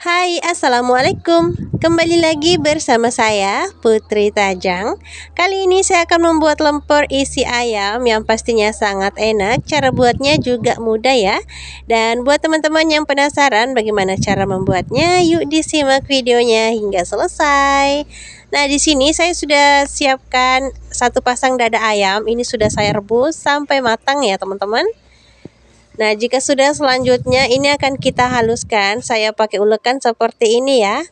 Hai, Assalamualaikum. Kembali lagi bersama saya, Putri Tajang. Kali ini saya akan membuat lemper isi ayam yang pastinya sangat enak. Cara buatnya juga mudah ya. Dan buat teman-teman yang penasaran bagaimana cara membuatnya, yuk disimak videonya hingga selesai. Nah, di sini saya sudah siapkan satu pasang dada ayam. Ini sudah saya rebus sampai matang ya, teman-teman. Nah, jika sudah selanjutnya ini akan kita haluskan. Saya pakai ulekan seperti ini ya.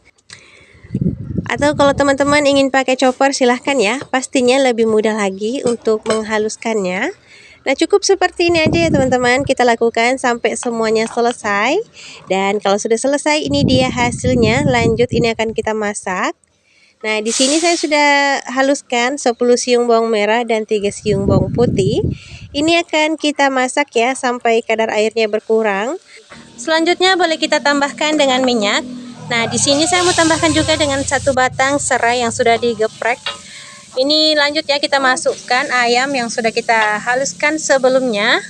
Atau kalau teman-teman ingin pakai chopper silahkan ya. Pastinya lebih mudah lagi untuk menghaluskannya. Nah, cukup seperti ini aja ya teman-teman. Kita lakukan sampai semuanya selesai. Dan kalau sudah selesai ini dia hasilnya. Lanjut ini akan kita masak. Nah, di sini saya sudah haluskan 10 siung bawang merah dan 3 siung bawang putih. Ini akan kita masak ya sampai kadar airnya berkurang. Selanjutnya boleh kita tambahkan dengan minyak. Nah, di sini saya mau tambahkan juga dengan satu batang serai yang sudah digeprek. Ini lanjut ya, kita masukkan ayam yang sudah kita haluskan sebelumnya.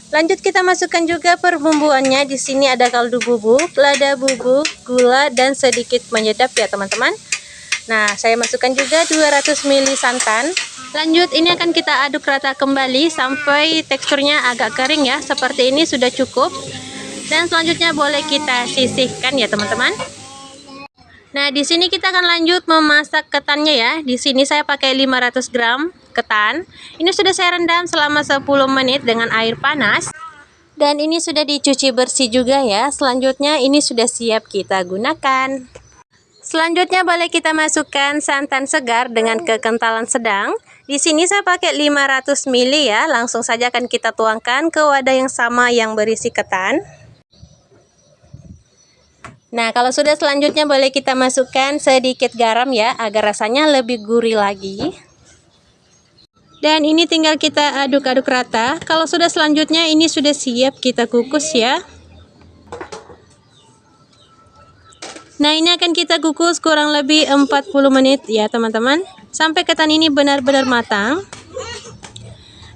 Lanjut kita masukkan juga perbumbuannya. Di sini ada kaldu bubuk, lada bubuk, gula dan sedikit penyedap ya teman-teman. Nah, saya masukkan juga 200 ml santan. Lanjut ini akan kita aduk rata kembali sampai teksturnya agak kering ya. Seperti ini sudah cukup. Dan selanjutnya boleh kita sisihkan ya teman-teman. Nah, di sini kita akan lanjut memasak ketannya ya. Di sini saya pakai 500 gram ketan. Ini sudah saya rendam selama 10 menit dengan air panas. Dan ini sudah dicuci bersih juga ya. Selanjutnya ini sudah siap kita gunakan. Selanjutnya boleh kita masukkan santan segar dengan kekentalan sedang. Di sini saya pakai 500 ml ya. Langsung saja akan kita tuangkan ke wadah yang sama yang berisi ketan. Nah, kalau sudah selanjutnya boleh kita masukkan sedikit garam ya, agar rasanya lebih gurih lagi. Dan ini tinggal kita aduk-aduk rata. Kalau sudah selanjutnya ini sudah siap kita kukus ya. Nah, ini akan kita kukus kurang lebih 40 menit ya teman-teman. Sampai ketan ini benar-benar matang.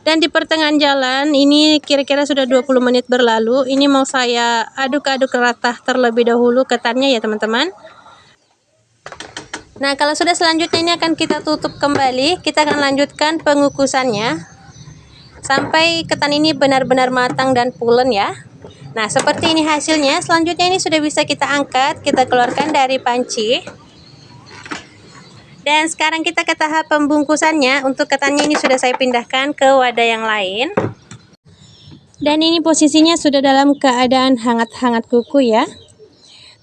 Dan di pertengahan jalan ini kira-kira sudah 20 menit berlalu. Ini mau saya aduk-aduk rata terlebih dahulu ketannya ya teman-teman. Nah, kalau sudah selanjutnya ini akan kita tutup kembali. Kita akan lanjutkan pengukusannya. Sampai ketan ini benar-benar matang dan pulen ya. Nah, seperti ini hasilnya. Selanjutnya ini sudah bisa kita angkat, kita keluarkan dari panci. Dan sekarang kita ke tahap pembungkusannya. Untuk ketannya ini sudah saya pindahkan ke wadah yang lain. Dan ini posisinya sudah dalam keadaan hangat-hangat kuku ya.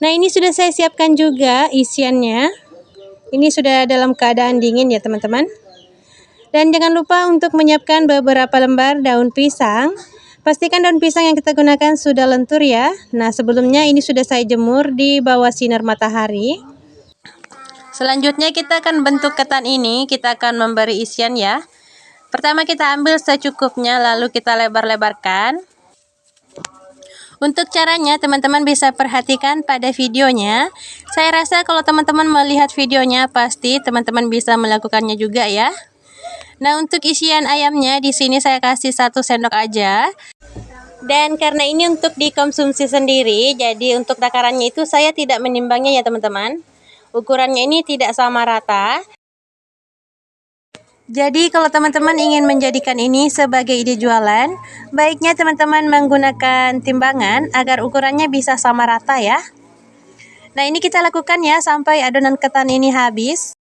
Nah, ini sudah saya siapkan juga isiannya. Ini sudah dalam keadaan dingin ya teman-teman. Dan jangan lupa untuk menyiapkan beberapa lembar daun pisang. Pastikan daun pisang yang kita gunakan sudah lentur ya. Nah, sebelumnya ini sudah saya jemur di bawah sinar matahari. Selanjutnya kita akan bentuk ketan ini. Kita akan memberi isian ya. Pertama kita ambil secukupnya, lalu kita lebar-lebarkan. Untuk caranya teman-teman bisa perhatikan pada videonya. Saya rasa kalau teman-teman melihat videonya pasti teman-teman bisa melakukannya juga ya. Nah, untuk isian ayamnya di sini saya kasih 1 sendok aja. Dan karena ini untuk dikonsumsi sendiri, jadi untuk takarannya itu saya tidak menimbangnya ya teman-teman. Ukurannya ini tidak sama rata. Jadi kalau teman-teman ingin menjadikan ini sebagai ide jualan, baiknya teman-teman menggunakan timbangan agar ukurannya bisa sama rata ya. Nah, ini kita lakukan ya sampai adonan ketan ini habis.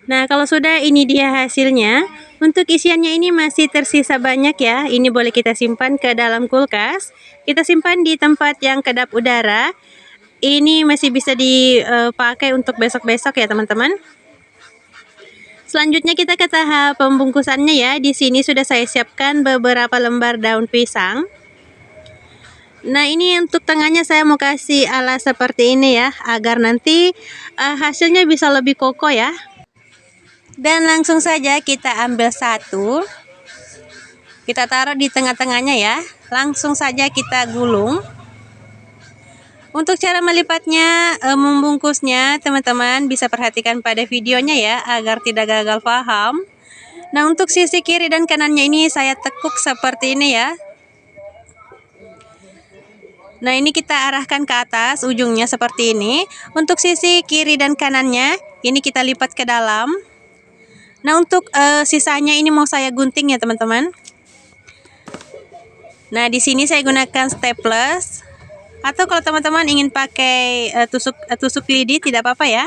Nah, kalau sudah ini dia hasilnya. Untuk isiannya ini masih tersisa banyak ya. Ini boleh kita simpan ke dalam kulkas. Kita simpan di tempat yang kedap udara. Ini masih bisa dipakai untuk besok-besok ya teman-teman. Selanjutnya kita ke tahap pembungkusannya ya. Di sini sudah saya siapkan beberapa lembar daun pisang. Nah, ini untuk tengahnya saya mau kasih alas seperti ini ya, agar nanti hasilnya bisa lebih kokoh ya. Dan langsung saja kita ambil satu. Kita taruh di tengah-tengahnya ya. Langsung saja kita gulung. Untuk cara melipatnya, membungkusnya, teman-teman bisa perhatikan pada videonya ya, agar tidak gagal paham. Nah, untuk sisi kiri dan kanannya ini saya tekuk seperti ini ya. Nah, ini kita arahkan ke atas ujungnya seperti ini. Untuk sisi kiri dan kanannya ini kita lipat ke dalam. Nah, untuk sisanya ini mau saya gunting ya teman-teman. Nah, di sini saya gunakan staples. Atau kalau teman-teman ingin pakai tusuk lidi tidak apa-apa ya.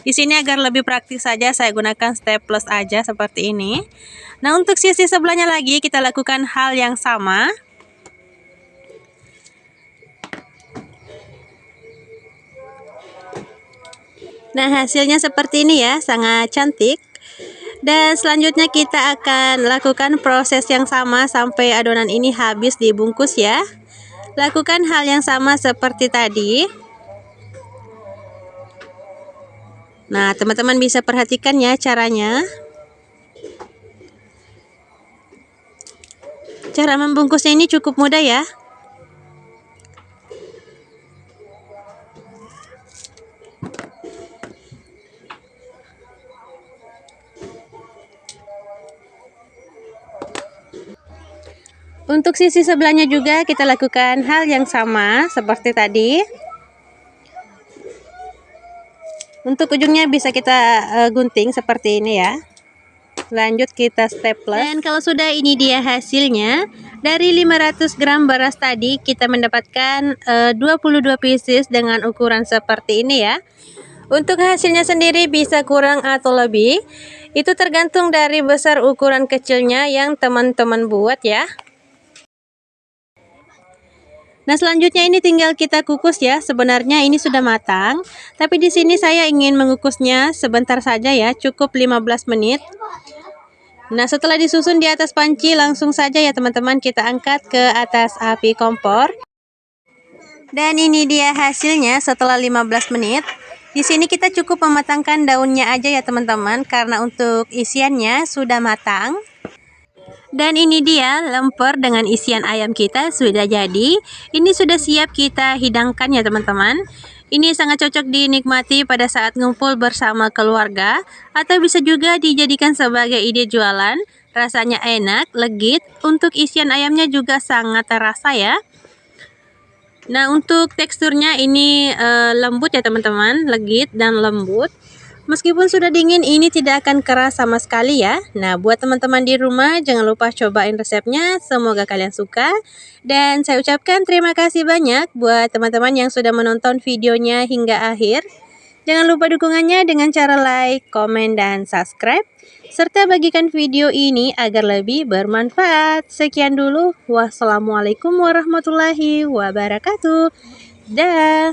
Di sini agar lebih praktis saja saya gunakan staples aja seperti ini. Nah, untuk sisi sebelahnya lagi kita lakukan hal yang sama. Nah, hasilnya seperti ini ya, sangat cantik. Dan selanjutnya kita akan lakukan proses yang sama sampai adonan ini habis dibungkus ya. Lakukan hal yang sama seperti tadi. Nah, teman-teman bisa perhatikan ya caranya. Cara membungkusnya ini cukup mudah ya. Untuk sisi sebelahnya juga kita lakukan hal yang sama seperti tadi. Untuk ujungnya bisa kita gunting seperti ini ya. Lanjut kita staples. Dan kalau sudah, ini dia hasilnya. Dari 500 gram beras tadi kita mendapatkan 22 pieces dengan ukuran seperti ini ya. Untuk hasilnya sendiri bisa kurang atau lebih. Itu tergantung dari besar ukuran kecilnya yang teman-teman buat ya. Nah, selanjutnya ini tinggal kita kukus ya. Sebenarnya ini sudah matang, tapi di sini saya ingin mengukusnya sebentar saja ya, cukup 15 menit. Nah, setelah disusun di atas panci, langsung saja ya teman-teman kita angkat ke atas api kompor. Dan ini dia hasilnya setelah 15 menit. Di sini kita cukup mematangkan daunnya aja ya teman-teman, karena untuk isiannya sudah matang. Dan ini dia lemper dengan isian ayam kita sudah jadi. Ini sudah siap kita hidangkan ya teman-teman. Ini sangat cocok dinikmati pada saat ngumpul bersama keluarga, atau bisa juga dijadikan sebagai ide jualan. Rasanya enak, legit. Untuk isian ayamnya juga sangat terasa ya. Nah, untuk teksturnya ini lembut ya teman-teman, legit dan lembut. Meskipun sudah dingin, ini tidak akan keras sama sekali ya. Nah, buat teman-teman di rumah, jangan lupa cobain resepnya. Semoga kalian suka. Dan saya ucapkan terima kasih banyak buat teman-teman yang sudah menonton videonya hingga akhir. Jangan lupa dukungannya dengan cara like, komen, dan subscribe. Serta bagikan video ini agar lebih bermanfaat. Sekian dulu. Wassalamualaikum warahmatullahi wabarakatuh. Dah.